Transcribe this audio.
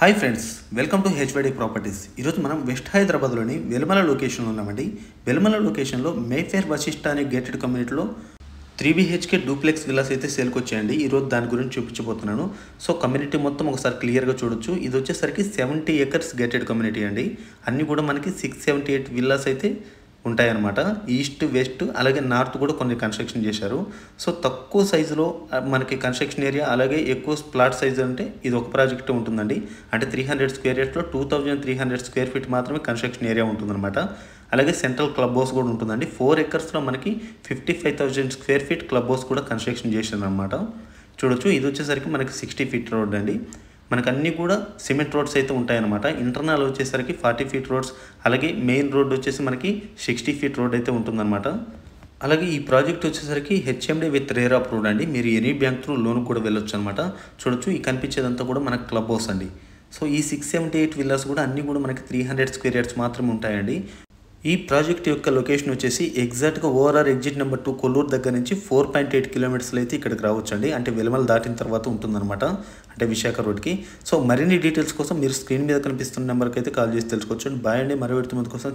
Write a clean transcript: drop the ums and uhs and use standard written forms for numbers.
Hi friends, welcome to HYD properties. ఈరోజు మనం west హైదరాబాద్లోని వెలుమల లొకేషన్లో ఉన్నామండి. వెలుమల లొకేషన్లో మేఫేర్ వశిష్ఠ అనే గేటెడ్ కమ్యూనిటీలో 3BHK డూప్లెక్స్ విల్లాస్ అయితే సేల్కి వచ్చాయండి. ఈరోజు దాని గురించి చూపించబోతున్నాను. సో కమ్యూనిటీ మొత్తం ఒకసారి క్లియర్గా చూడొచ్చు. ఇది వచ్చేసరికి 70 acres గేటెడ్ కమ్యూనిటీ అండి. అన్నీ కూడా మనకి 678 విల్లాస్ అయితే ఉంటాయన్నమాట. ఈస్ట్ వెస్ట్ అలాగే నార్త్ కూడా కొన్ని కన్స్ట్రక్షన్ చేశారు. సో తక్కువ సైజులో మనకి కన్స్ట్రక్షన్ ఏరియా అలాగే ఎక్కువ ప్లాట్ సైజు అంటే ఇది ఒక ప్రాజెక్ట్ ఉంటుందండి. అంటే 300 స్క్వేర్ యార్డ్స్లో 2300 స్క్వేర్ ఫీట్ మాత్రమే కన్స్ట్రక్షన్ ఏరియా ఉంటుందన్నమాట. అలాగే సెంట్రల్ క్లబ్ హౌస్ కూడా ఉంటుందండి. 4 acresలో మనకి 55,000 స్క్వేర్ ఫీట్ క్లబ్ హౌస్ కూడా కన్స్ట్రక్షన్ చేశారనమాట. చూడొచ్చు, ఇది వచ్చేసరికి మనకి 60 feet రోడ్ అండి. మనకు అన్నీ కూడా సిమెంట్ రోడ్స్ అయితే ఉంటాయన్నమాట. ఇంటర్నల్ వచ్చేసరికి 40 feet రోడ్స్, అలాగే మెయిన్ రోడ్ వచ్చేసి మనకి 60 feet రోడ్ అయితే ఉంటుందన్నమాట. అలాగే ఈ ప్రాజెక్ట్ వచ్చేసరికి హెచ్ఎండి విత్ రేర్ అప్రూవ్డ్ అండి. మీరు ఎనీ బ్యాంక్ త్రూ లోన్ కూడా వెళ్ళొచ్చు అనమాట. చూడొచ్చు, ఈ కనిపించేదంతా కూడా మనకి క్లబ్ హౌస్ అండి. సో ఈ 678 విల్లాస్ కూడా అన్నీ కూడా మనకి 300 స్క్వేర్ యార్డ్స్ మాత్రమే ఉంటాయండి. ఈ ప్రాజెక్ట్ యొక్క లొకేషన్ వచ్చేసి ఎగ్జాక్ట్గా ఓఆర్ఆర్ ఎగ్జిట్ నెంబర్ 2 కొల్లూరు దగ్గర నుంచి 4.8 kilometers అయితే ఇక్కడికి రావచ్చండి. అంటే వెలుమల దాటిన తర్వాత ఉంటుందన్నమాట, అంటే విశాఖ రోడ్కి. సో మరిన్ని డీటెయిల్స్ కోసం మీరు స్క్రీన్ మీద కనిపిస్తున్న నెంబర్కి అయితే కాల్ చేసి తెలుసుకోవచ్చు. బాయ్ అండి, మరో విడత ముందు కోసం.